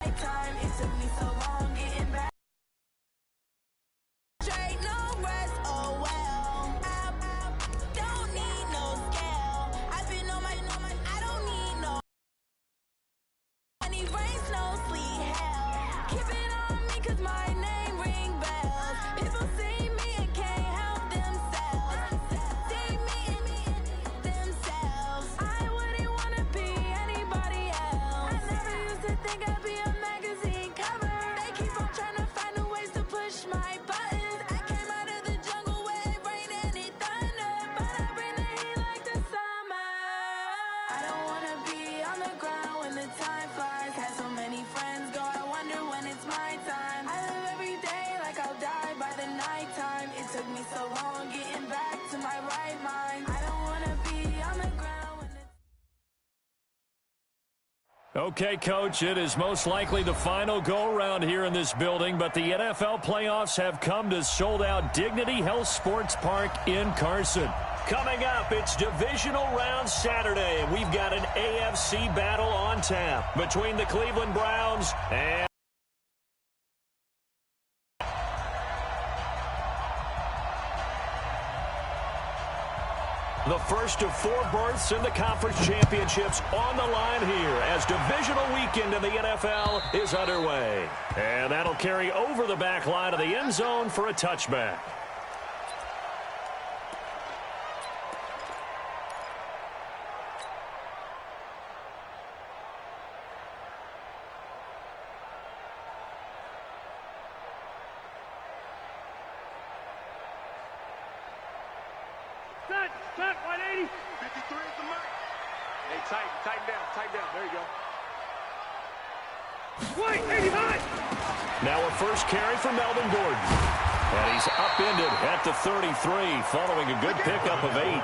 Time, it took me so long getting back. Straight, no rest, oh well. I don't need no scale. I've been on my, I don't need no money, rains, no sleet, hell. Keep it on me, cause my name ring bells. People see me and can't help themselves. See me and themselves. I wouldn't wanna be anybody else. I never used to think I'd be a magazine cover. They keep on trying to find new ways to push my buttons. I came out of the jungle where it rained and it thunder, but I bring the heat like the summer. I don't wanna be on the ground when the time flies. Had so many friends go, I wonder when it's my time. I live every day like I'll die by the nighttime. It took me so long getting back to my right mind. I don't wanna be on the ground when the Okay, Coach, it is most likely the final go-around here in this building, but the NFL playoffs have come to sold-out Dignity Health Sports Park in Carson. Coming up, it's divisional round Saturday, and we've got an AFC battle on tap between the Cleveland Browns and the first of 4 berths in the conference championships on the line here as divisional weekend in the NFL is underway. And that'll carry over the back line of the end zone for a touchback. Set, 180. 53 is the mark. Hey, tighten down. There you go. Wait, 80 high. Now a first carry for Melvin Gordon. And he's upended at the 33 following a good pickup of 8.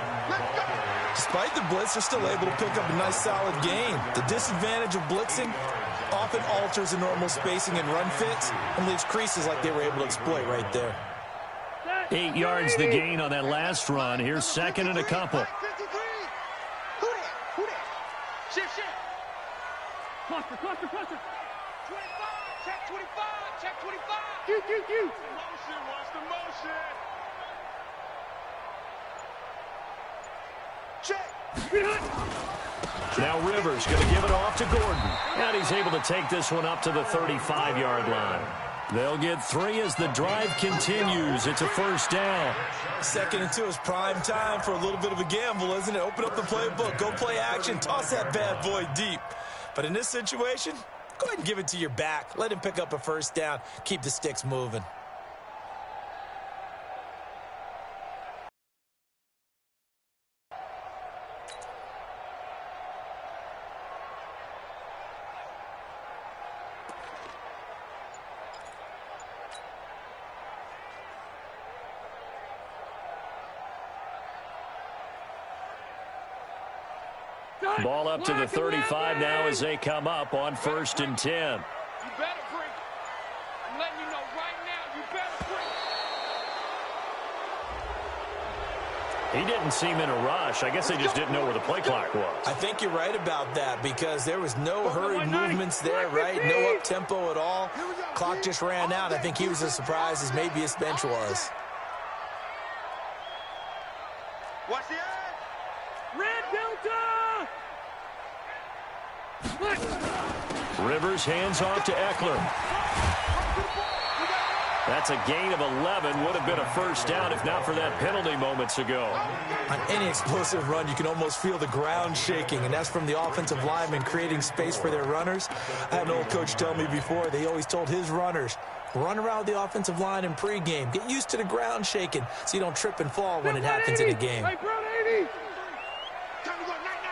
Despite the blitz, they're still able to pick up a nice solid gain. The disadvantage of blitzing often alters the normal spacing and run fits and leaves creases like they were able to exploit right there. 8 yards the gain on that last run. Here's second and a couple. Who that? Shift. Cluster. 25, check 25. Q. Motion, watch the motion. Check. Now Rivers going to give it off to Gordon. And he's able to take this one up to the 35-yard line. They'll get 3 as the drive continues. It's a first down. 2nd and 2 is prime time for a little bit of a gamble, isn't it? Open up the playbook, go play action, toss that bad boy deep. But in this situation, go ahead and give it to your back. Let him pick up a first down. Keep the sticks moving. Ball up to the 35 now as they come up on 1st and 10. You better bring. I'm letting you know right now, you better bring. He didn't seem in a rush. I guess they just didn't know where the play clock was. I think you're right about that because there was no hurried movements there, right? No up-tempo at all. Clock just ran out. I think he was as surprised as maybe his bench was. Watch the edge. Red Delta. Rivers hands off to Eckler. That's a gain of 11. Would have been a first down if not for that penalty moments ago. On any explosive run, you can almost feel the ground shaking, and that's from the offensive linemen creating space for their runners. I had an old coach tell me before, they always told his runners, run around the offensive line in pregame. Get used to the ground shaking so you don't trip and fall when it happens in a game. Hey, Brown 80. Time to go night.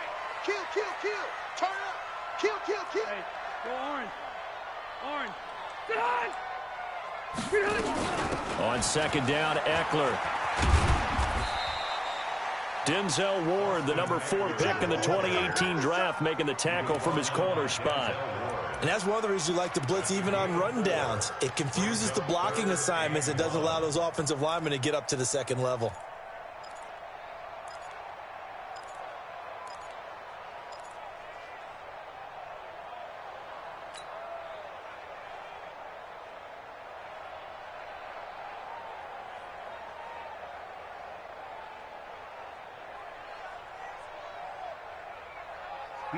Kill. Turn up. Kill. Hey, go orange. Get on. On 2nd down, Eckler. Denzel Ward, the number 4 pick in the 2018 draft, making the tackle from his corner spot. And that's one of the reasons you like to blitz even on rundowns. It confuses the blocking assignments. It doesn't allow those offensive linemen to get up to the second level.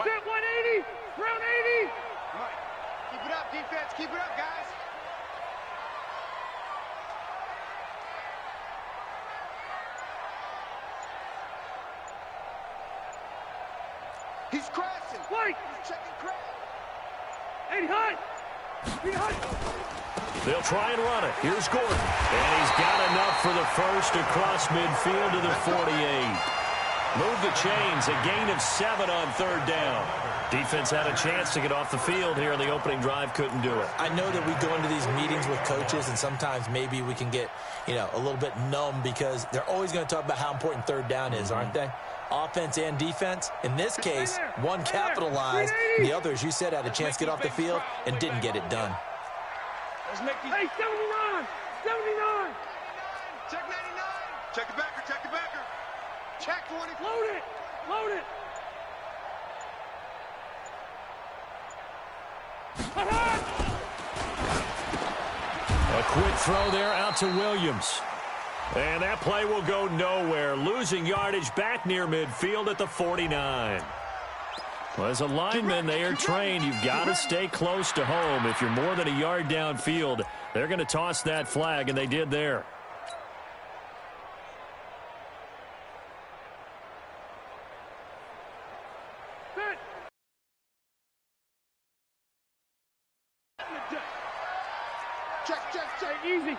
Set 180. Round 80. Mike, keep it up, defense. Keep it up, guys. He's crashing. White. He's checking crash. 80 high. 80 high. They'll try and run it. Here's Gordon. And he's got enough for the first across midfield to the 48. Move the chains. A gain of 7 on third down. Defense had a chance to get off the field here in the opening drive. Couldn't do it. I know that we go into these meetings with coaches, and sometimes maybe we can get, a little bit numb because they're always going to talk about how important third down is, aren't they? Offense and defense. In this case, one capitalized. The other, as you said, had a chance to get off the field and didn't get it done. Hey, 79! 79! Check 99! Check the backer, check the backer! Check 20! Load it! Load it! A quick throw there out to Williams. And that play will go nowhere. Losing yardage back near midfield at the 49. Well, as a lineman, they are trained. You've got to stay close to home. If you're more than a yard downfield, they're going to toss that flag, and they did there. Check. Easy.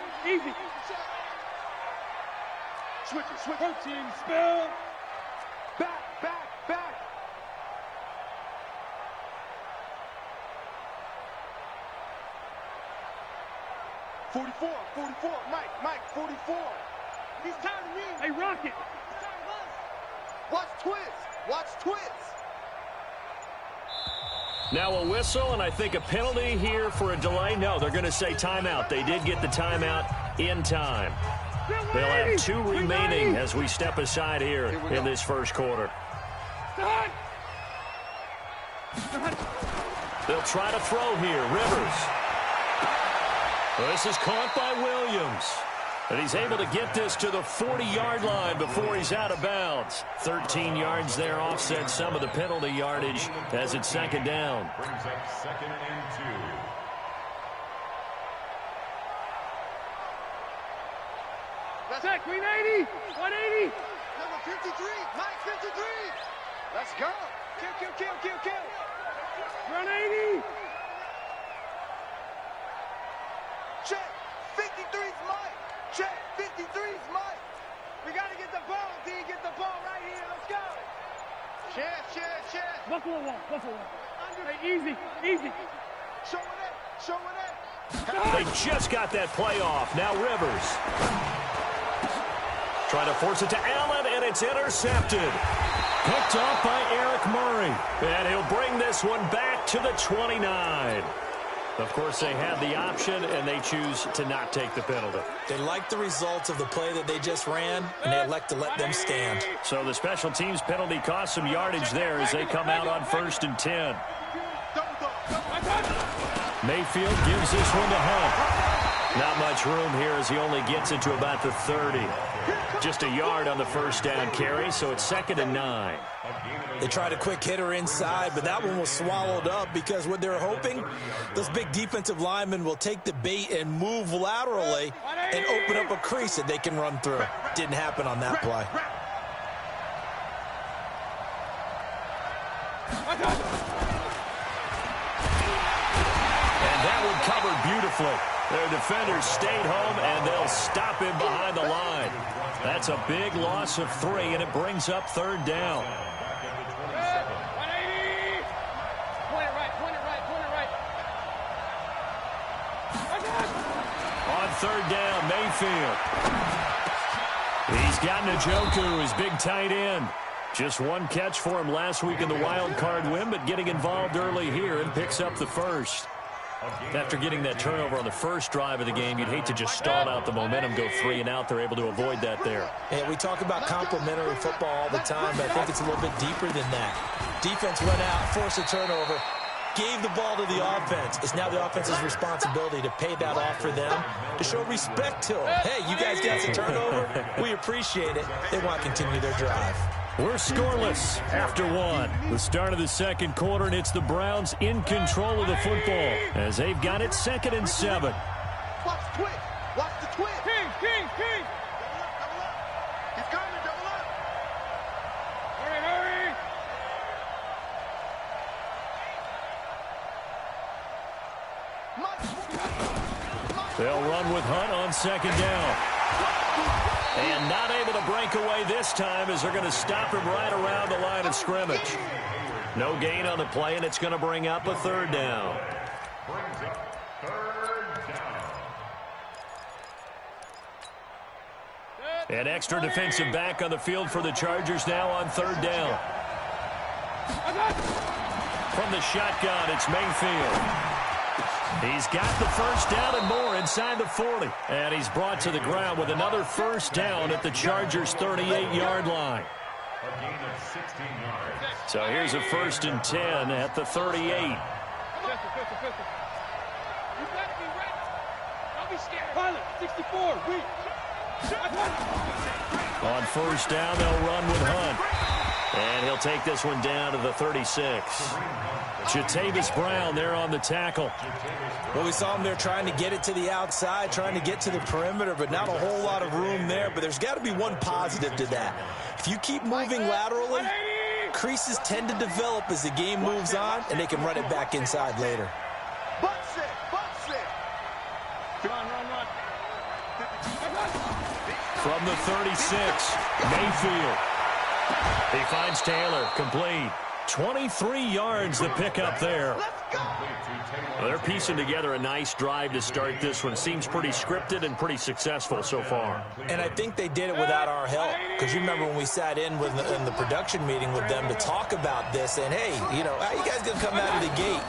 Switch. Team spell. Back. 44, Mike, 44. He's tired of me. Hey, Rocket. He's tired of us. Watch twist. Now a whistle, and I think a penalty here for a delay. No, they're going to say timeout. They did get the timeout in time. They'll have 2 remaining as we step aside here in this first quarter. They'll try to throw here. Rivers. Well, this is caught by Williams. And he's able to get this to the 40-yard line before he's out of bounds. 13 yards there offset some of the penalty yardage as it's second down. Brings up 2nd and 2. That's it, Queen 80, 180. Number 53, Mike 53. Let's go. Kill. Run 80. Check. 53's Mike. Check. 53's Mike. We got to get the ball, D. Get the ball right here. Let's go. Check. Buffalo one. Hey, easy. Showing it. They just got that play off. Now Rivers. Trying to force it to Allen, and it's intercepted. Picked off by Eric Murray. And he'll bring this one back to the 29. Of course, they had the option, and they choose to not take the penalty. They like the results of the play that they just ran, and they elect to let them stand. So the special teams penalty cost some yardage there as they come out on 1st and 10. Mayfield gives this one to Hunt. Not much room here as he only gets it to about the 30. Just a yard on the first down carry, so it's 2nd and 9. They tried a quick hitter inside, but that one was swallowed up because what they're hoping, those big defensive linemen will take the bait and move laterally and open up a crease that they can run through. Didn't happen on that play. And that one covered beautifully. Their defenders stayed home, and they'll stop him behind the line. That's a big loss of 3, and it brings up 3rd down. 180. Point it right. On 3rd down, Mayfield. He's got Njoku, his big tight end. Just one catch for him last week in the wild card win, but getting involved early here and picks up the first. After getting that turnover on the first drive of the game, you'd hate to just stall out the momentum, go 3 and out. They're able to avoid that there. Yeah, we talk about complementary football all the time, but I think it's a little bit deeper than that. Defense went out, forced a turnover, gave the ball to the offense. It's now the offense's responsibility to pay that off for them, to show respect to them. Hey, you guys got the turnover. We appreciate it. They want to continue their drive. We're scoreless after one. The start of the second quarter, and it's the Browns in control of the football as they've got it 2nd and 7. Watch the twitch. Watch the twitch. King. Double up. He's coming, double up. Hurry. They'll run with Hunt on 2nd down. And not able to break away this time as they're going to stop him right around the line of scrimmage. No gain on the play, and it's going to bring up a 3rd down. An extra defensive back on the field for the Chargers now on 3rd down. From the shotgun, it's Mayfield. He's got the 1st down and more inside the 40. And he's brought to the ground with another 1st down at the Chargers' 38-yard line. A gain of 16 yards. So here's a 1st and 10 at the 38. You better be ready. Don't be scared. Pilot, 64, weak. On 1st down, they'll run with Hunt. And he'll take this one down to the 36. Jatavis Brown there on the tackle. Well, we saw him there trying to get it to the outside, trying to get to the perimeter, but not a whole lot of room there. But there's got to be one positive to that. If you keep moving laterally, creases tend to develop as the game moves on, and they can run it back inside later. Butt set. Run. From the 36, Mayfield. He finds Taylor, complete. 23 yards the pickup there. Well, they're piecing together a nice drive to start this one. Seems pretty scripted and pretty successful so far. And I think they did it without our help. Because you remember when we sat in the production meeting with them to talk about this, and hey, how you guys going to come out of the gate?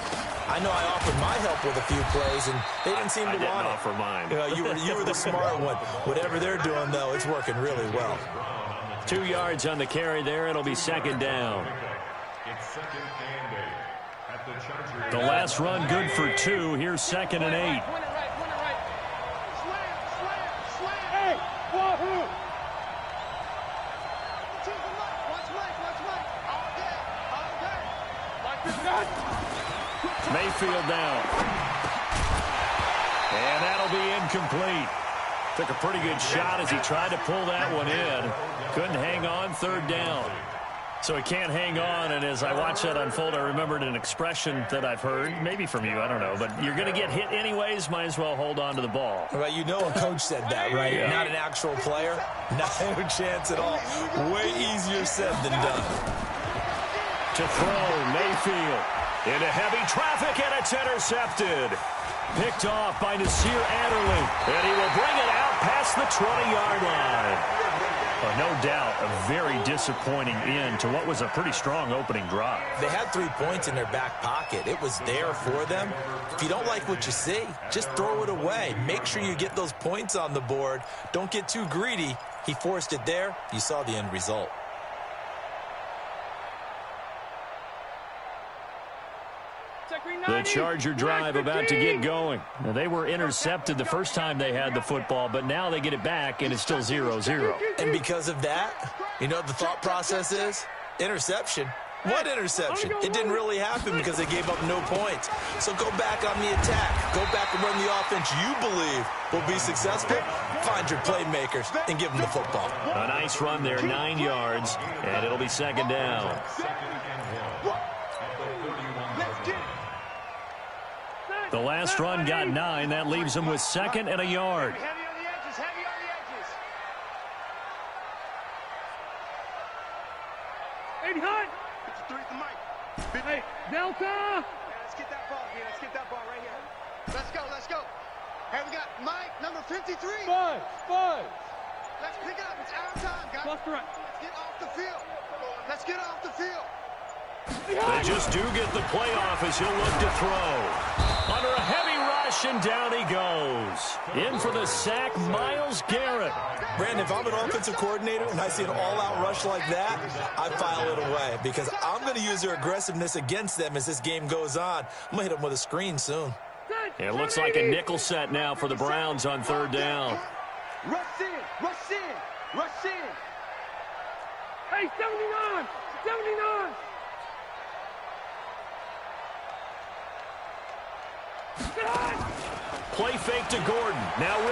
I know I offered my help with a few plays, and they didn't seem to want it. I didn't offer mine. You were the smart one. Whatever they're doing, though, it's working really well. 2 yards on the carry there. It'll be 2nd down. It's 2nd and 8 at the Chargers. The last run good for 2. Here's 2nd and 8. Point it right. Slam. Hey, wahoo! Watch Mike. All day. Mayfield down. And that'll be incomplete. Took a pretty good shot as he tried to pull that one in. Couldn't hang on, 3rd down. So he can't hang on, and as I watched that unfold, I remembered an expression that I've heard, maybe from you, I don't know, but you're going to get hit anyways, might as well hold on to the ball. Well, a coach said that, right? Yeah. Not an actual player. No chance at all. Way easier said than done. To throw, Mayfield. Into heavy traffic, and it's intercepted. Picked off by Nasir Adderley, and he will bring it out past the 20-yard line. No doubt a very disappointing end to what was a pretty strong opening drive. They had 3 points in their back pocket. It was there for them. If you don't like what you see, just throw it away. Make sure you get those points on the board. Don't get too greedy. He forced it there. You saw the end result. The Charger drive about to get going. Now, they were intercepted the first time they had the football, but now they get it back, and it's still 0-0. And because of that, the thought process is interception. What interception? It didn't really happen because they gave up no points. So go back on the attack. Go back and run the offense you believe will be successful. Find your playmakers and give them the football. A nice run there, 9 yards, and it'll be 2nd down. The last run got 9. That leaves them with 2nd and a yard. Heavy on the edges. Hey, Hunt. Get the 3 to Mike. Hey, Delta. Yeah, let's get that ball here. Let's get that ball right here. Let's go. Hey, we got Mike, number 53. Five. Let's pick it up. It's our time, guys. Left to right. Let's get off the field. They just do get the playoff as he'll look to throw. Under a heavy rush, and down he goes. In for the sack, Myles Garrett. Brandon, if I'm an offensive coordinator and I see an all-out rush like that, I file it away because I'm going to use their aggressiveness against them as this game goes on. I'm going to hit them with a screen soon. It looks like a nickel set now for the Browns on 3rd down. Rush in. Hey, 79! 79! Play fake to Gordon. Now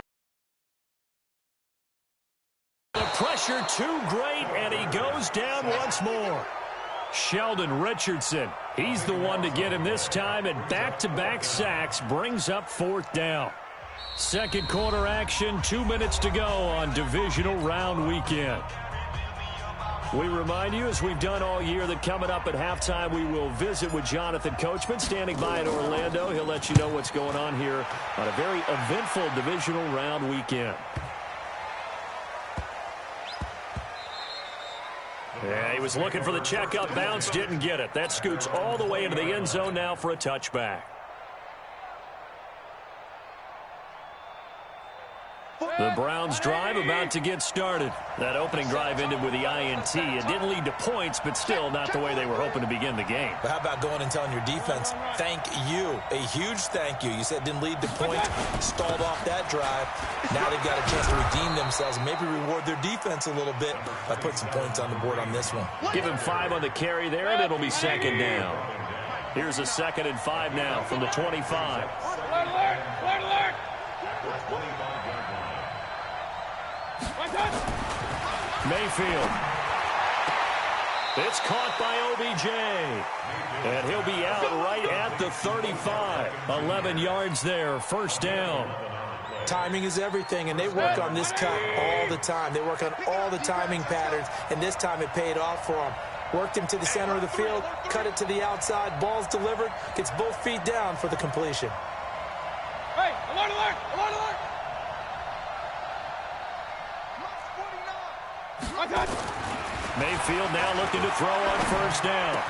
the pressure too great, and he goes down once more. Sheldon Richardson, he's the one to get him this time, and back-to-back sacks brings up fourth down. Second quarter action, 2 minutes to go on divisional round weekend. We remind you, as we've done all year, that coming up at halftime, we will visit with Jonathan Coachman, standing by in Orlando. He'll let you know what's going on here on a very eventful divisional round weekend. Yeah, he was looking for the checkup bounce, didn't get it. That scoots all the way into the end zone now for a touchback. The Browns drive about to get started. That opening drive ended with the INT. It didn't lead to points, but still not the way they were hoping to begin the game. But how about going and telling your defense, thank you, a huge thank you. You said it didn't lead to points, stalled off that drive. Now they've got a chance to redeem themselves and maybe reward their defense a little bit by putting some points on the board on this one. Give him 5 on the carry there, and it'll be second down. Here's a 2nd and 5 now from the 25. Alert, alert, alert, alert. Mayfield. It's caught by OBJ. And he'll be out right at the 35. 11 yards there, first down. Timing is everything, and they work on this cut all the time. They work on all the timing patterns, and this time it paid off for them. Worked him to the center of the field, cut it to the outside, ball's delivered, gets both feet down for the completion. Hey, alert, alert, alert, alert. Mayfield now looking to throw on first down.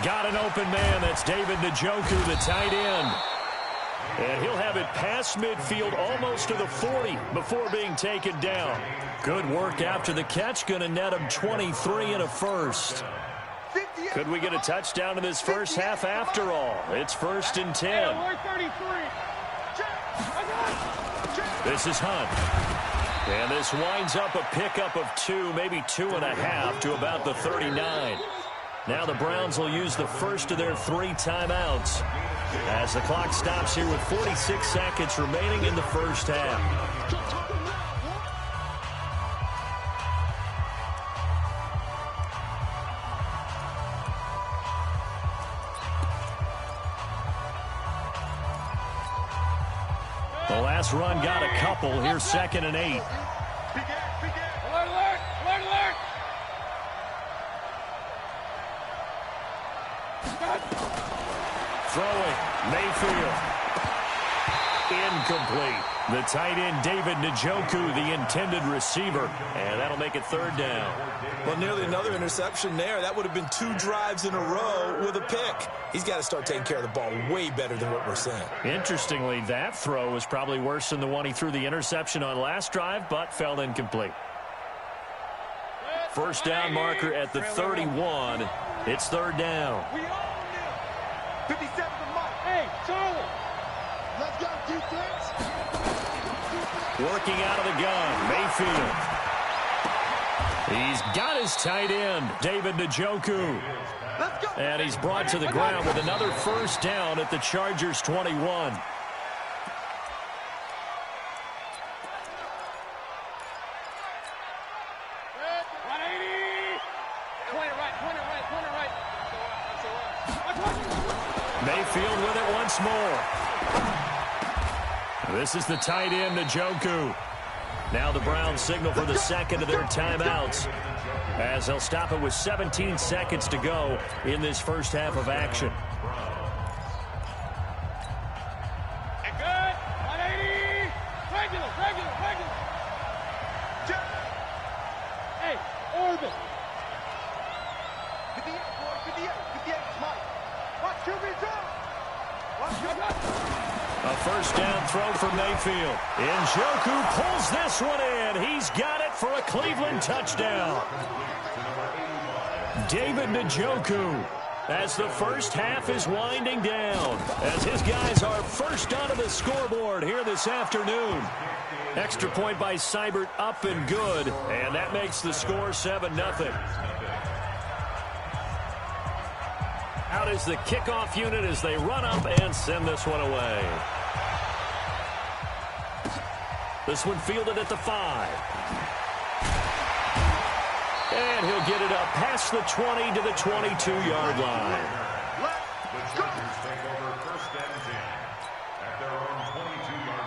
Got an open man. That's David Njoku, the tight end. And he'll have it past midfield almost to the 40 before being taken down. Good work after the catch. Going to net him 23 and a first. Could we get a touchdown in this first half after all? It's 1st and 10. This is Hunt. And this winds up a pickup of 2, maybe 2.5 to about the 39. Now the Browns will use the first of their 3 timeouts as the clock stops here with 46 seconds remaining in the first half. The last run got a couple. Here's 2nd and 8. Alert, alert, alert, alert. Throwing, Mayfield. Incomplete. The tight end, David Njoku, the intended receiver. And that'll make it 3rd down. Well, nearly another interception there. That would have been 2 drives in a row with a pick. He's got to start taking care of the ball way better than what we're seeing. Interestingly, that throw was probably worse than the one he threw the interception on last drive, but fell incomplete. First down marker at the 31. It's 3rd down. We own it. 57 to Mike. Hey, Charlie. Let's go, defense. Working out of the gun, Mayfield. He's got his tight end, David Njoku. Let's go. And he's brought to the ground with another first down at the Chargers' 21. Mayfield with it once more. This is the tight end, Njoku. Now the Browns signal for the second of their timeouts, as they'll stop it with 17 seconds to go in this first half of action. Good. 180. Regular, regular, regular. Hey, orbit. 58, boy, 58, 58, Mike. Watch QB drop. Watch QB. A first down throw for Mayfield. Njoku pulls this one in. He's got it for a Cleveland touchdown. David Njoku. as the first half is winding down, as his guys are first onto the scoreboard here this afternoon. Extra point by Seibert up and good, and that makes the score 7-0. Out is the kickoff unit as they run up and send this one away. This one fielded at the 5. And he'll get it up past the 20 to the 22-yard line. The Chargers take over first and 10 at their own 22-yard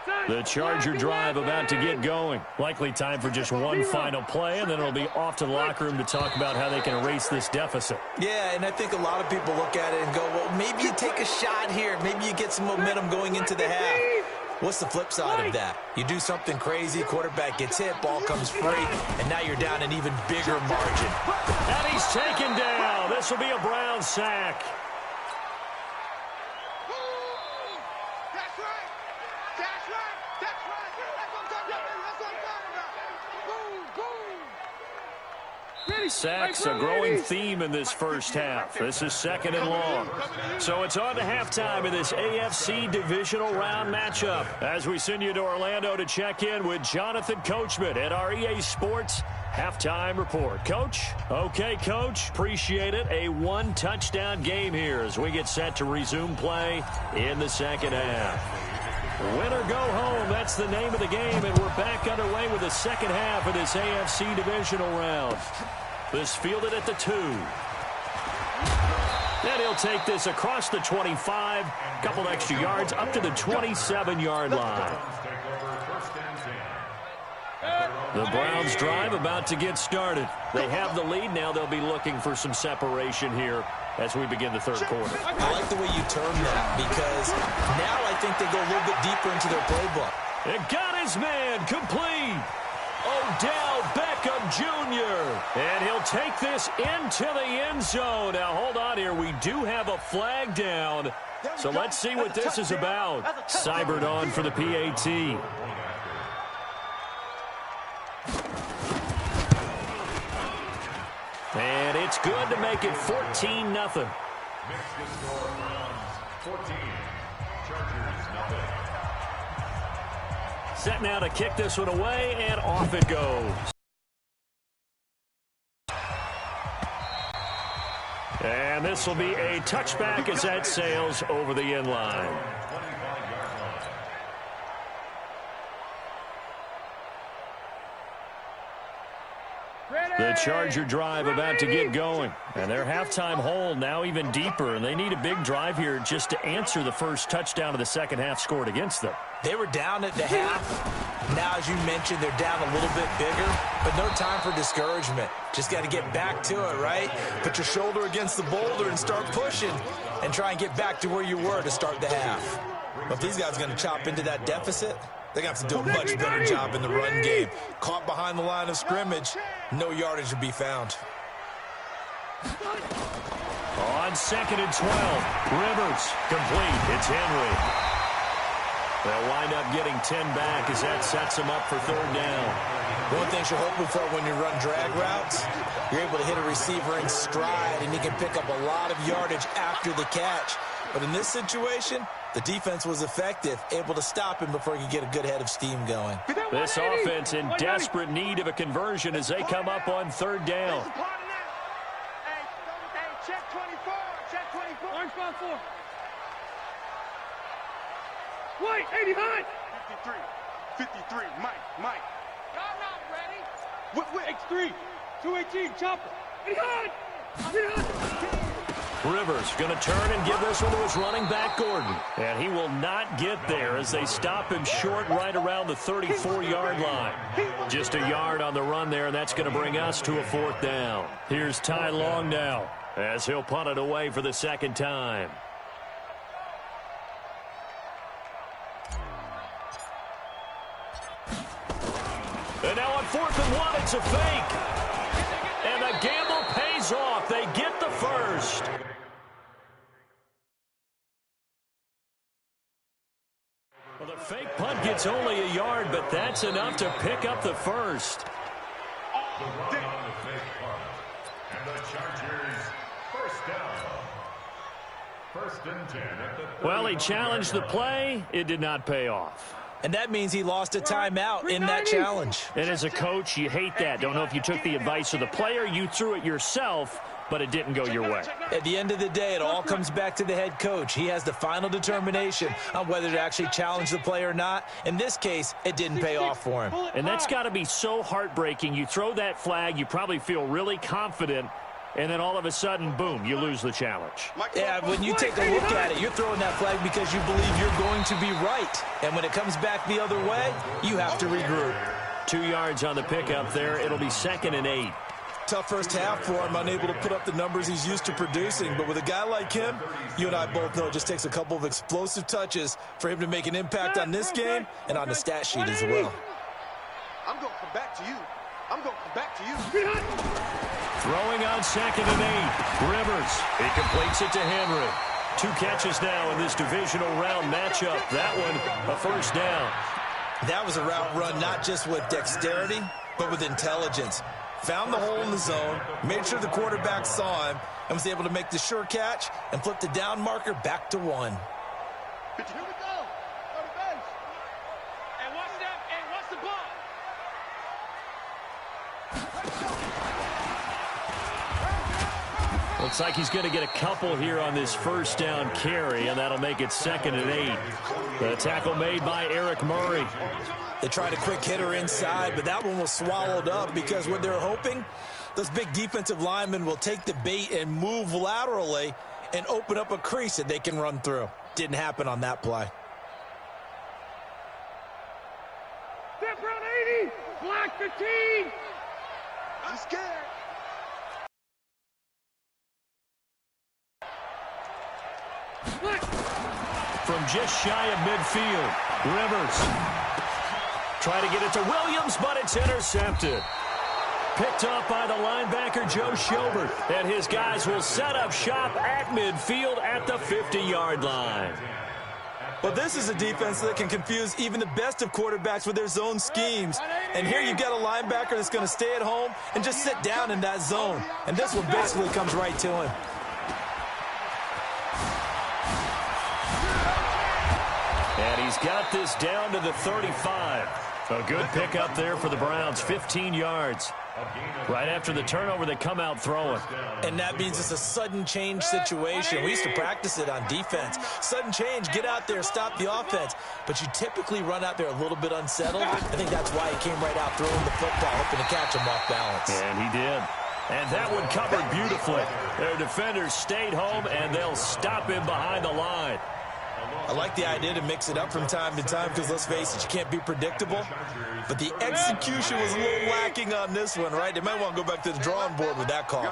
line. The Charger drive about to get going. Likely time for just one final play, and then it'll be off to the locker room to talk about how they can erase this deficit. Yeah, and I think a lot of people look at it and go, well, maybe you take a shot here. Maybe you get some momentum going into the half. What's the flip side of that? You do something crazy, quarterback gets hit, ball comes free, and now you're down an even bigger margin. And he's taken down. This will be a Browns sack. That's right. That's right. That's right. That's what I'm talking about. That's what I'm talking about. Boom, boom. Sacks, a growing theme in this first half. This is second and long. So it's on to halftime in this AFC divisional round matchup as we send you to Orlando to check in with Jonathan Coachman at our EA Sports Halftime Report. Coach? Okay, Coach. Appreciate it. A one-touchdown game here as we get set to resume play in the second half. Win or go home, that's the name of the game, and we're back underway with the second half of this AFC divisional round. This fielded at the 2. And he'll take this across the 25, couple extra yards up to the 27-yard line. The Browns drive about to get started. They have the lead. Now they'll be looking for some separation here as we begin the third quarter. I like the way you term that because now I think they go a little bit deeper into their playbook. It got his man complete. Odell Beckham Jr. And he'll take this into the end zone. Now, hold on here. We do have a flag down. So let's see what this is about. Seibert on for the PAT. And it's good to make it 14-0. Makes the score Browns 14, Chargers nothing. Set now to kick this one away, and off it goes. And this will be a touchback as that sails over the end line. The Charger drive about to get going. And their halftime hole now even deeper. And they need a big drive here just to answer the first touchdown of the second half scored against them. They were down at the half. Now, as you mentioned, they're down a little bit bigger. But no time for discouragement. Just got to get back to it, right? Put your shoulder against the boulder and start pushing. And try and get back to where you were to start the half. But if these guys are going to chop into that deficit, they're going to have to do a much better job in the run game. Caught behind the line of scrimmage, no yardage to be found. On 2nd and 12, Rivers complete. It's Henry. They'll wind up getting 10 back as that sets them up for third down. One of the things you're hoping for when you run drag routes, you're able to hit a receiver in stride, and he can pick up a lot of yardage after the catch. But in this situation, the defense was effective, able to stop him before he could get a good head of steam going. This offense in desperate need of a conversion as they come up on third down. Hey, check 24. Check 24. Orange ball 4. White, 80 behind. 53. Mike. Y'all not ready. What? X3. 218. Chopper. 80 behind. Rivers going to turn and give this one to his running back, Gordon. And he will not get there as they stop him short right around the 34-yard line. Just a yard on the run there, and that's going to bring us to a fourth down. Here's Ty Long now as he'll punt it away for the second time. And now on 4th and 1, it's a fake. And the gamble pays off. They get the first. Well, the fake punt gets only a yard, but that's enough to pick up the first. And the Chargers, first down. First and 10 at the Well, he challenged the play. It did not pay off. And that means he lost a timeout in that challenge. And as a coach, you hate that. Don't know if you took the advice of the player, you threw it yourself, but it didn't go your way. At the end of the day, it all comes back to the head coach. He has the final determination on whether to actually challenge the play or not. In this case, it didn't pay off for him. And that's got to be so heartbreaking. You throw that flag, you probably feel really confident, and then all of a sudden, boom, you lose the challenge. Yeah, when you take a look at it, you're throwing that flag because you believe you're going to be right. And when it comes back the other way, you have to regroup. 2 yards on the pickup there. It'll be 2nd and 8. Tough first half for him, unable to put up the numbers he's used to producing. But with a guy like him, you and I both know it just takes a couple of explosive touches for him to make an impact on this game and on the stat sheet as well. I'm going to come back to you. I'm going to come back to you. Throwing on 2nd and 8. Rivers. He completes it to Henry. 2 catches now in this divisional round matchup. That one, a first down. That was a route run not just with dexterity, but with intelligence. Found the hole in the zone, made sure the quarterback saw him, and was able to make the sure catch and flip the down marker back to 1. Here we go. Go to base. And watch that. And watch the ball. Looks like he's going to get a couple here on this first down carry, and that'll make it 2nd and 8. The tackle made by Eric Murray. They tried a quick hitter inside, but that one was swallowed up because what they're hoping, those big defensive linemen will take the bait and move laterally and open up a crease that they can run through. Didn't happen on that play. Step Brown 80. Block 15. I'm scared. From just shy of midfield, Rivers. Try to get it to Williams, but it's intercepted. Picked up by the linebacker, Joe Schobert. And his guys will set up shop at midfield at the 50-yard line. Well, this is a defense that can confuse even the best of quarterbacks with their zone schemes. And here you've got a linebacker that's going to stay at home and just sit down in that zone. And this one basically comes right to him. And he's got this down to the 35. A good pickup there for the Browns, 15 yards. Right after the turnover, they come out throwing. And that means it's a sudden change situation. We used to practice it on defense. Sudden change, get out there, stop the offense. But you typically run out there a little bit unsettled. I think that's why he came right out throwing the football, hoping to catch him off balance. And he did. And that one covered beautifully. Their defenders stayed home, and they'll stop him behind the line. I like the idea to mix it up from time to time because, let's face it, you can't be predictable. But the execution was a little lacking on this one, right? They might want to go back to the drawing board with that call.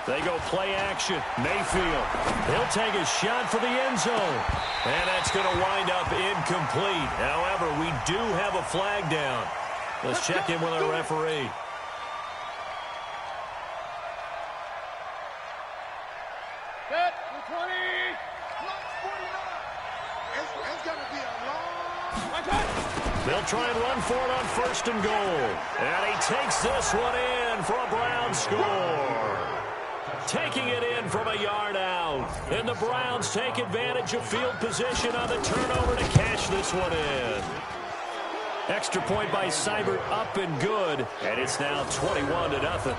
They go play action. Mayfield. He'll take a shot for the end zone. And that's going to wind up incomplete. However, we do have a flag down. Let's check in with our referee. Set. 20. They'll try and run for it on 1st and goal. And he takes this one in for a Browns score. Taking it in from a yard out. And the Browns take advantage of field position on the turnover to cash this one in. Extra point by Seibert, up and good. And it's now 21-0.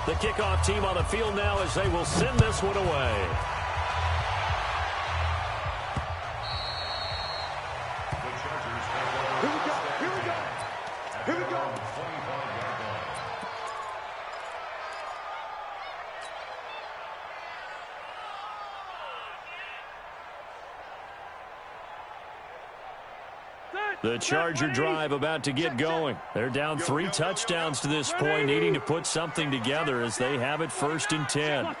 The kickoff team on the field now as they will send this one away. The Charger drive about to get going. They're down 3 touchdowns to this point, needing to put something together as they have it 1st and 10.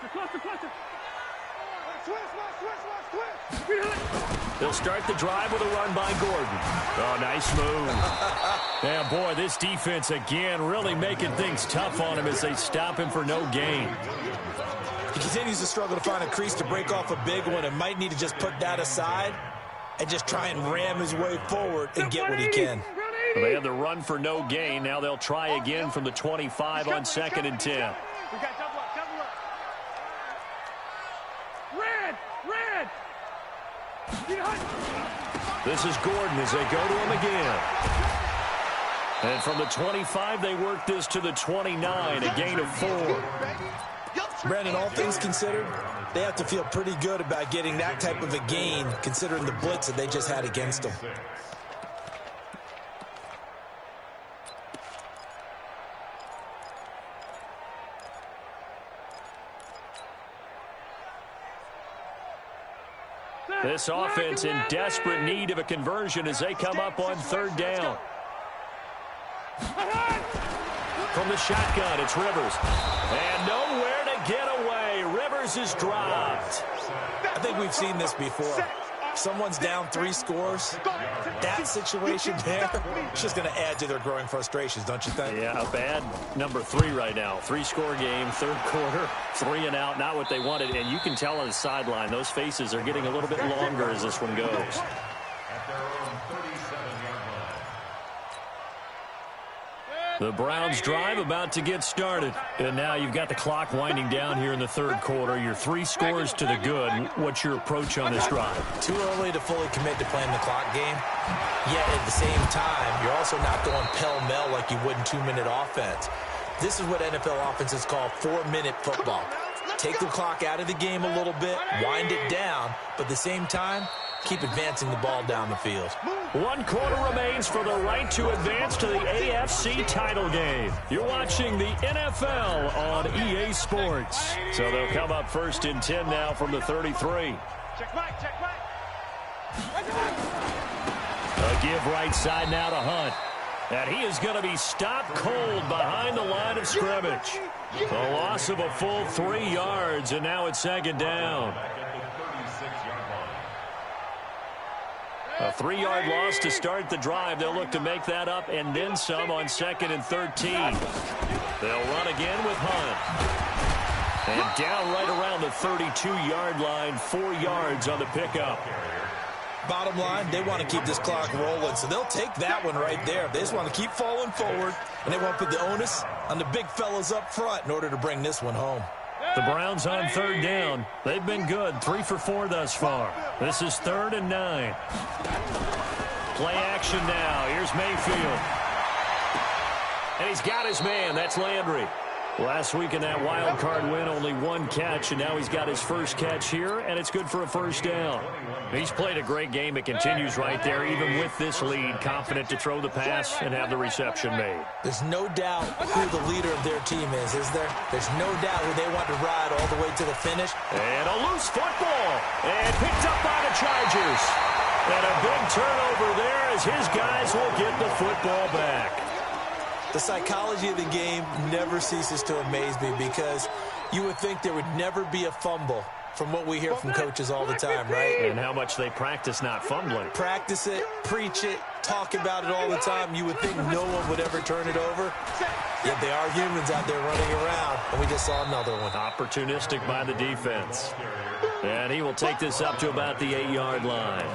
They'll start the drive with a run by Gordon. Oh, nice move. Yeah, boy, this defense again really making things tough on him as they stop him for no gain. He continues to struggle to find a crease to break off a big one and might need to just put that aside and just try and ram his way forward and get what he can. They had the run for no gain. Now they'll try again from the 25 on 2nd and 10. We got double up, double up. Red, red. This is Gordon as they go to him again. And from the 25, they work this to the 29, a gain of 4. Brandon, all things considered, they have to feel pretty good about getting that type of a gain, considering the blitz that they just had against them. This offense in desperate need of a conversion as they come up on 3rd down. From the shotgun, it's Rivers. And nowhere to get away. Rivers is dropped. I think we've seen this before. Someone's down 3 scores. That situation there, it's just going to add to their growing frustrations, don't you think? Yeah, a bad number 3 right now. 3-score game, 3rd quarter, 3 and out, not what they wanted. And you can tell on the sideline, those faces are getting a little bit longer as this one goes. At their own 37-yard line. The Browns drive about to get started. And now you've got the clock winding down here in the 3rd quarter. Your 3 scores to the good. What's your approach on this drive? Too early to fully commit to playing the clock game. Yet at the same time, you're also not going pell-mell like you would in 2-minute offense. This is what NFL offenses call 4-minute football. Take the clock out of the game a little bit, wind it down, but at the same time, keep advancing the ball down the field. 1 quarter remains for the right to advance to the AFC title game. You're watching the NFL on EA Sports. So they'll come up 1st and 10 now from the 33. Check right, check right. A give right side now to Hunt. And he is going to be stopped cold behind the line of scrimmage. A loss of a full 3 yards, and now it's 2nd down. A 3-yard loss to start the drive. They'll look to make that up and then some on 2nd and 13. They'll run again with Hunt. And down right around the 32-yard line, 4 yards on the pickup. Bottom line, they want to keep this clock rolling, so they'll take that one right there. They just want to keep falling forward, and they want to put the onus on the big fellas up front in order to bring this one home. The Browns on 3rd down. They've been good, 3 for 4 thus far. This is 3rd and 9. Play action now. Here's Mayfield. And he's got his man. That's Landry. Last week in that wild card win, only 1 catch, and now he's got his first catch here, and it's good for a 1st down. He's played a great game. It continues right there, even with this lead, confident to throw the pass and have the reception made. There's no doubt who the leader of their team is there? There's no doubt who they want to ride all the way to the finish. And a loose football, and picked up by the Chargers. And a big turnover there as his guys will get the football back. The psychology of the game never ceases to amaze me because you would think there would never be a fumble from what we hear from coaches all the time, right? And how much they practice not fumbling. Practice it, preach it, talk about it all the time. You would think no one would ever turn it over. Yet they are humans out there running around, and we just saw another one. Opportunistic by the defense. And he will take this up to about the 8-yard line.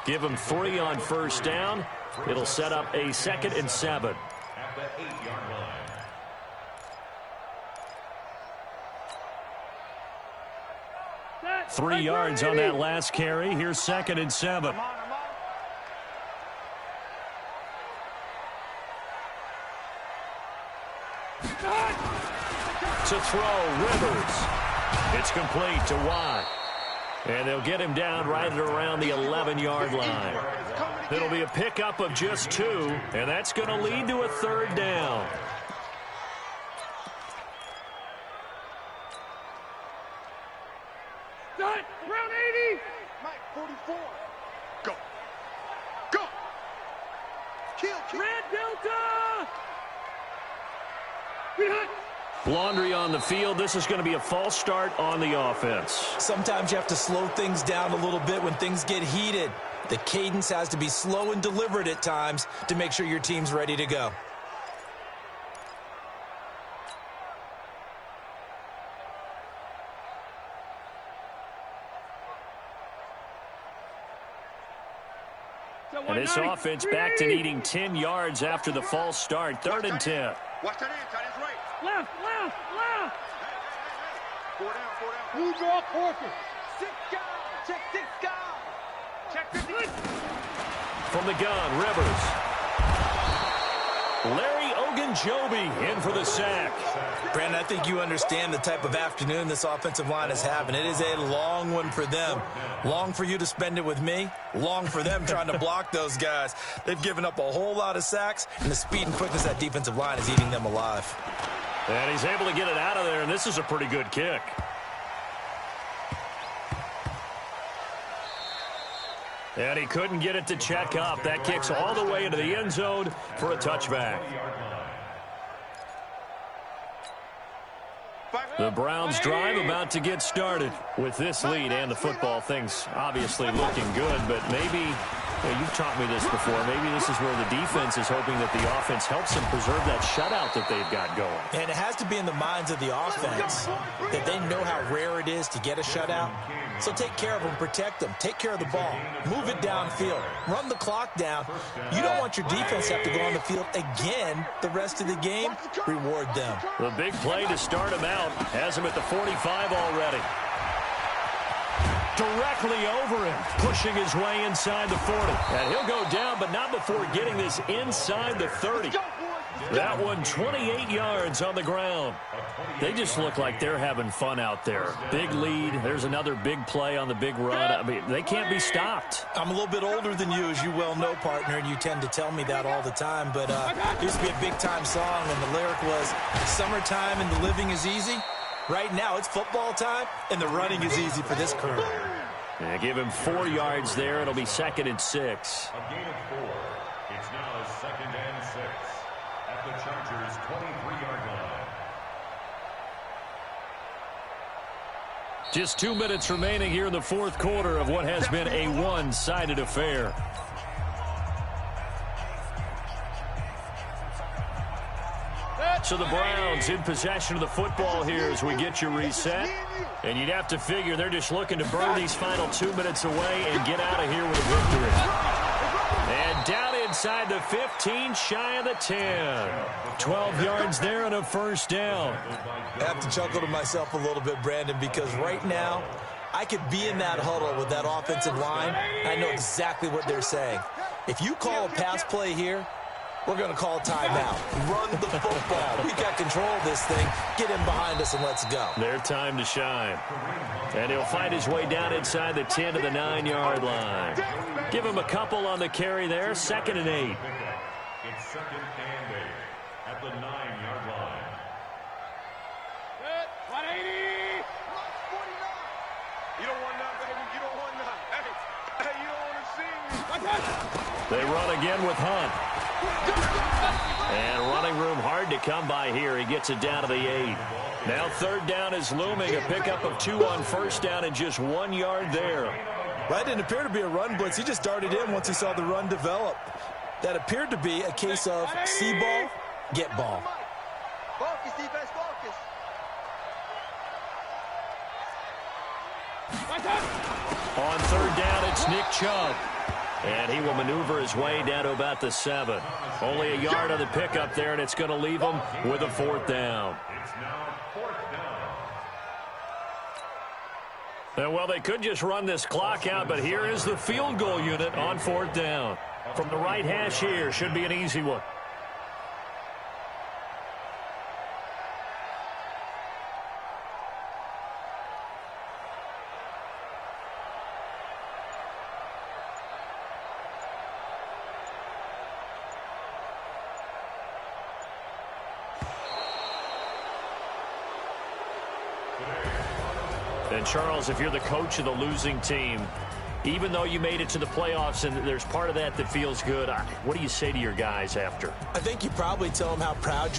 Give him 3 on 1st down. It'll set up a 2nd and 7. At the 8-yard line. 3 yards on that last carry. Here's 2nd and 7. To throw, Rivers. It's complete to Watt. And they'll get him down right at around the 11-yard line. It'll be a pickup of just 2, and that's going to lead to a 3rd down. Round 80. Mike, 44. Go. Go. Kill. Red Delta. We hit. Laundry on the field. This is going to be a false start on the offense. Sometimes you have to slow things down a little bit when things get heated. The cadence has to be slow and deliberate at times to make sure your team's ready to go. And this offense back to needing 10 yards after the false start. 3rd and 10. Watch that in, tight ends right. Left. Hey. 4 down. Move your quarter. 6 guys. Check 6 guys. Check 50. From the gun, Rivers. Larry Ogunjobi in for the sack. Brandon, I think you understand the type of afternoon this offensive line is having. It is a long one for them. Long for you to spend it with me. Long for them trying to block those guys. They've given up a whole lot of sacks, and the speed and quickness of that defensive line is eating them alive. And he's able to get it out of there, and this is a pretty good kick. And he couldn't get it to check up. That kicks all the way into the end zone for a touchback. The Browns drive about to get started. With this lead and the football, things obviously looking good, but maybe, well, you've taught me this before, maybe this is where the defense is hoping that the offense helps them preserve that shutout that they've got going. And it has to be in the minds of the offense that they know how rare it is to get a shutout. So take care of them, protect them, take care of the ball, move it downfield, run the clock down. You don't want your defense to have to go on the field again the rest of the game. Reward them. The big play to start him out has him at the 45 already. Directly over him, pushing his way inside the 40. And he'll go down, but not before getting this inside the 30. That one 28 yards on the ground. They just look like they're having fun out there. Big lead. There's another big play on the big run. I mean, they can't be stopped. I'm a little bit older than you, as you well know, partner, and you tend to tell me that all the time. But it used to be a big-time song, and the lyric was, summertime and the living is easy. Right now, it's football time, and the running is easy for this crew. Yeah, give him 4 yards there. It'll be 2nd and 6. A gain of 4. It's now 2nd and 6 at the Chargers' 23-yard line. Just 2 minutes remaining here in the fourth quarter of what has been a one-sided affair. So the Browns in possession of the football here as we get you reset. And you'd have to figure they're just looking to burn these final 2 minutes away and get out of here with a victory. And down inside the 15, shy of the 10. 12 yards there and a first down. I have to chuckle to myself a little bit, Brandon, because right now I could be in that huddle with that offensive line. I know exactly what they're saying. If you call a pass play here, we're going to call timeout. Run the football. We got control of this thing. Get him behind us and let's go. Their time to shine. And he'll fight his way down inside the 10 to the 9-yard line. Give him a couple on the carry there. 2nd and 8. It's 2nd and 8 at the 9-yard line. 180. You don't want none, baby. You don't want none. Hey, you don't want to see me. They run again with Hunt. And running room hard to come by here. He gets it down to the 8. Now 3rd down is looming. A pickup of 2 on 1st down and just 1 yard there. That didn't appear to be a run blitz. He just darted in once he saw the run develop. That appeared to be a case of see ball, get ball. Focus, defense, focus. On 3rd down, it's Nick Chubb. And he will maneuver his way down to about the 7. Only a yard on the pickup there, and it's going to leave him with a 4th down. It's now 4th down. Well, they could just run this clock out, but here is the field goal unit on 4th down. From the right hash here, should be an easy one. And Charles, if you're the coach of the losing team, even though you made it to the playoffs and there's part of that that feels good, what do you say to your guys after? I think you probably tell them how proud